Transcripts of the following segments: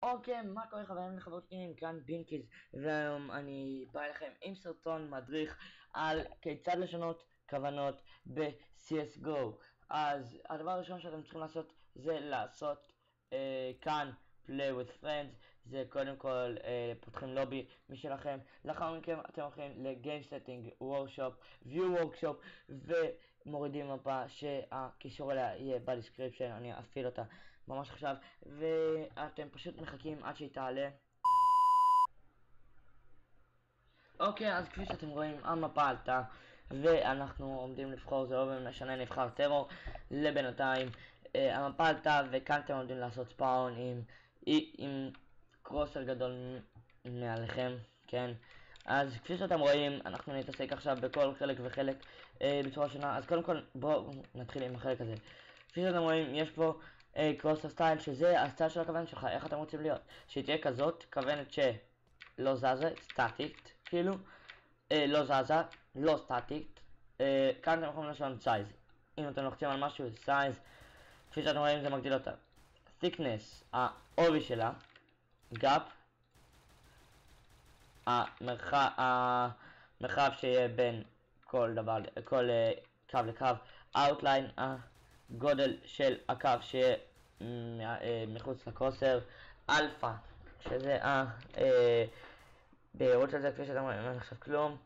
אוקיי, מה קורה חברים וחברות שלי, כאן בינקיז, והיום אני בא אליכם עם סרטון מדריך על כיצד לשנות כוונות ב-CSGO. אז הדבר הראשון שאתם צריכים לעשות זה לעשות כאן play with friends. זה קודם כל פותחים לובי משלכם, לאחר מכן אתם הולכים ל-game setting workshop, view workshop, ומורידים מפה שהקישור אליה יהיה בדסקריפשן. אני אפעיל אותה ממש עכשיו, ואתם פשוט מחכים עד שהיא תעלה. אוקיי, אז כפי שאתם רואים המפה עלתה ואנחנו עומדים לבחור, זה לא משנה, נבחר טרור לבינתיים. המפה עלתה וכאן אתם עומדים לעשות ספאון עם קרוסר גדול מעליכם, כן. אז כפי שאתם רואים אנחנו נתעסק עכשיו בכל חלק וחלק בצורה שונה. אז קודם כל בואו נתחיל עם החלק הזה. כפי שאתם רואים יש פה קרוסר סטייל, שזה הסטייל של הכוונת שלך, איך אתם רוצים להיות, שהיא תהיה כזאת, כוונת שלא זזה, סטטית כאילו, לא זזה, לא סטטית. כאן אתם יכולים לשנות סייז, אם אתם לוחצים על משהו סייז, כפי שאתם רואים זה מגדיל אותה. thickness, העובי שלה, gap, המרחב שיהיה בין כל דבר, כל קו לקו, outline, הגודל של הקו שיהיה מחוץ לקרוסר, אלפא, שזה בהירות של זה, כפי שאתם רואים, אין עכשיו כלום,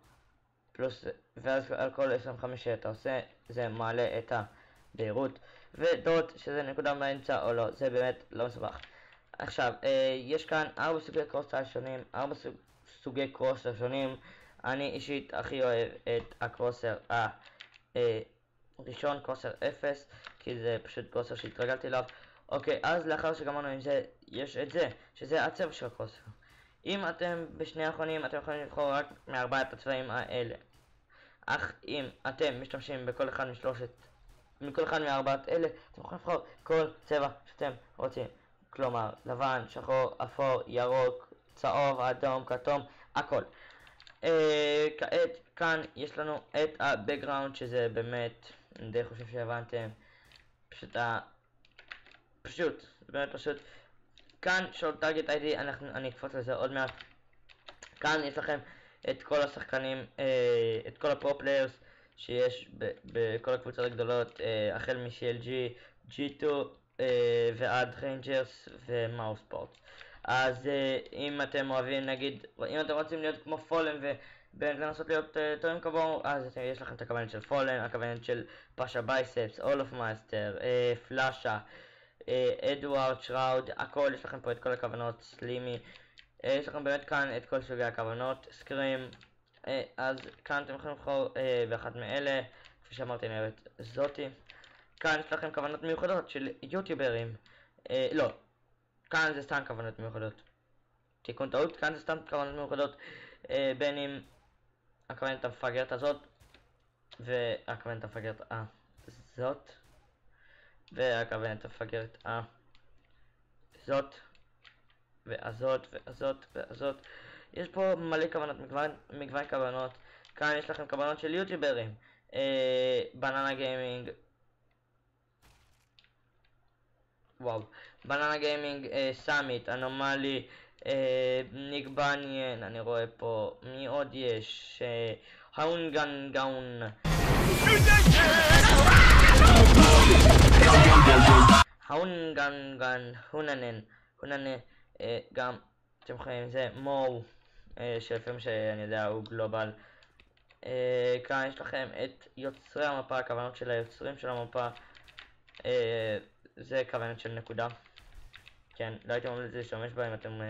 פלוס, ואז על כל 25 שאתה עושה, זה מעלה את הבהירות, ודוט, שזה נקודה באמצע או לא, זה באמת לא מסובך. עכשיו, יש כאן 4 סוגי קרוסר שונים, 4 סוגי קרוסר שונים. אני אישית הכי אוהב את הקרוסר הראשון, קרוסר 0, כי זה פשוט קרוסר שהתרגלתי אליו. אוקיי, אז לאחר שגמרנו עם זה, יש את זה, שזה הצבע של הקרוסר. אם אתם בשני האחרונים, אתם יכולים לבחור רק מארבעת הצבעים האלה. אך אם אתם משתמשים מכל אחד מארבעת אלה, אתם יכולים לבחור כל צבע שאתם רוצים. כלומר, לבן, שחור, אפור, ירוק, צהוב, אדום, כתום, הכל. כעת, כאן יש לנו את ה-background, שזה באמת, אני די חושב שהבנתם, פשוט, זה באמת פשוט. כאן של טארגט איי-די, אני אקפוץ לזה עוד מעט. כאן יש לכם את כל השחקנים, את כל הפרו-פליירס שיש בכל הקבוצות הגדולות, החל מ-CLG, G2 ועד ריינג'רס ומאוספורט. אז אם אתם אוהבים, נגיד, אם אתם רוצים להיות כמו פולן ולנסות להיות טובים כמוהו, אז יש לכם את הכוונת של פולן, הכוונת של פאשה בייספס, אולף מאסטר, פלאשה, אדוארד, שראוד, הכל, יש לכם פה את כל הכוונות, סלימי, יש לכם באמת כאן את כל סוגי הכוונות, סקרים. אז כאן אתם יכולים לבחור באחת מאלה, כפי שאמרתי אני אוהב את זאתי. כאן יש לכם כוונות מיוחדות של יוטיוברים, לא, כאן זה סתם כוונות מיוחדות, תיקון טעות, כאן זה סתם כוונות מיוחדות, בין אם הכוונת המפגרת הזאת והכוונת המפגרת הזאת והכוונת המפגרת הזאת והזאת והזאת והזאת. יש פה מלא כוונות, מגוון כוונות. כאן יש לכם כוונות של יוטיוברים, בננה גיימינג, וואו, בננה גיימינג, סאמיט, אנומלי, ניק בניאן, אני רואה פה, מי עוד יש, האונגן גאון, האונגן הוננן, גם אתם יכולים, זה מו, שלפעמים שאני יודע הוא גלובל. כאן יש לכם את יוצרי המפה, הכוונות של היוצרים של המפה, זה כוונת של נקודה, כן, לא הייתי אומר לזה להשתמש בה אם אתם,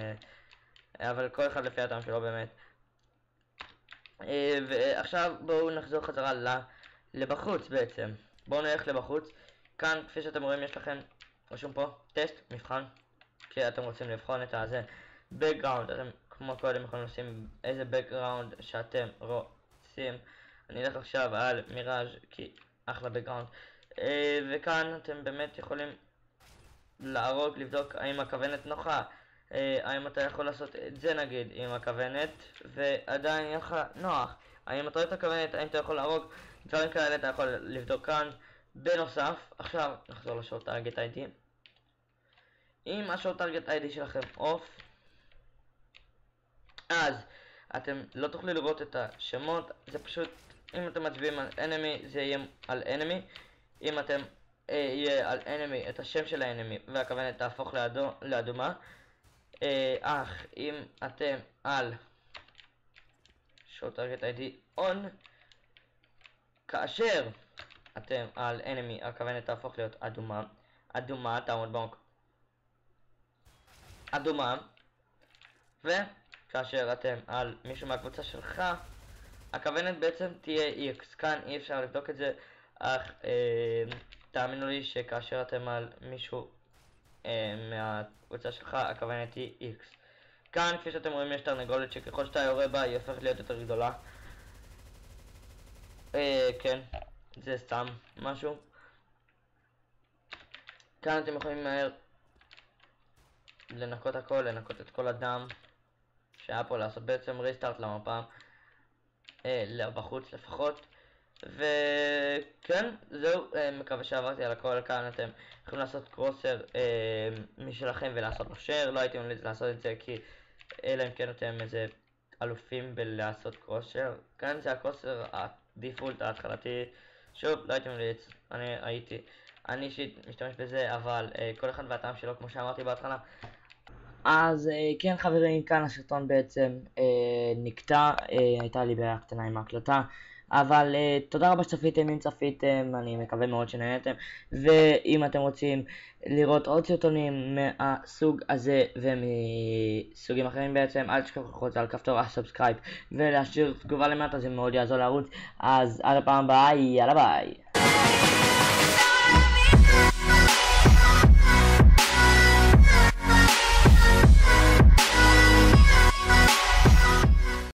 אבל כל אחד לפי הטעם שלו באמת. ועכשיו בואו נחזור חזרה לבחוץ בעצם, בואו נלך לבחוץ. כאן כפי שאתם רואים יש לכם רשום פה טסט, מבחן, כי אתם רוצים לבחון את הזה. background, אתם כמו קודם יכולים לשים איזה background שאתם רוצים. אני אלך עכשיו על מיראז' כי אחלה background. וכאן אתם באמת יכולים להרוג, לבדוק האם הכוונת נוחה, האם אתה יכול לעשות את זה נגיד עם הכוונת ועדיין יהיה לך נוח, האם אתה רואה את הכוונת, האם אתה יכול להרוג, דברים כאלה אתה יכול לבדוק כאן. בנוסף, עכשיו נחזור לשעות טארגט איי-די. אם השואו טרגט איי-די שלכם אוף, אז אתם לא תוכלו לראות את השמות. זה פשוט, אם אתם מצביעים על enemy זה יהיה על enemy, אם אתם יהיה על enemy את השם של האנמי והכוונת תהפוך לאדומה. אך אם אתם על show target ID on, כאשר אתם על enemy הכוונת תהפוך להיות אדומה תעמוד במקום אדומה, וכאשר אתם על מישהו מהקבוצה שלך הכוונת בעצם תהיה X. כאן אי אפשר לבדוק את זה, אך תאמינו לי שכאשר אתם על מישהו מהקבוצה שלך הכוונת היא X. כאן כפי שאתם רואים יש תרנגולת שככל שאתה יורה בה היא הופכת להיות יותר גדולה. כן, זה סתם משהו. כאן אתם יכולים מהר לנקות הכל, לנקות את כל הדם שהיה פה, לעשות בעצם ריסטארט למפה בחוץ לפחות. וכן, זהו, מקווה שעברתי על הכל. כאן אתם יכולים לעשות קרוסר משלכם ולעשות לו שייר. לא הייתי ממליץ לעשות את זה כי אלא אם כן אתם איזה אלופים בלעשות קרוסר. כאן זה הקרוסר הדיפולט ההתחלתי. שוב, לא הייתי ממליץ, אני אישית משתמש בזה, אבל כל אחד והטעם שלו כמו שאמרתי בהתחלה. אז כן חברים, כאן הסרטון בעצם נקטע, הייתה לי בעיה קטנה עם ההקלטה, אבל תודה רבה שצפיתם. אם צפיתם אני מקווה מאוד שנהנתם, ואם אתם רוצים לראות עוד סרטונים מהסוג הזה ומסוגים אחרים בעצם, אל תשכחו ללחוץ על כפתור הסאבסקרייב ולהשאיר תגובה למטה, זה מאוד יעזור לערוץ. אז עד הפעם הבאה, יאללה ביי.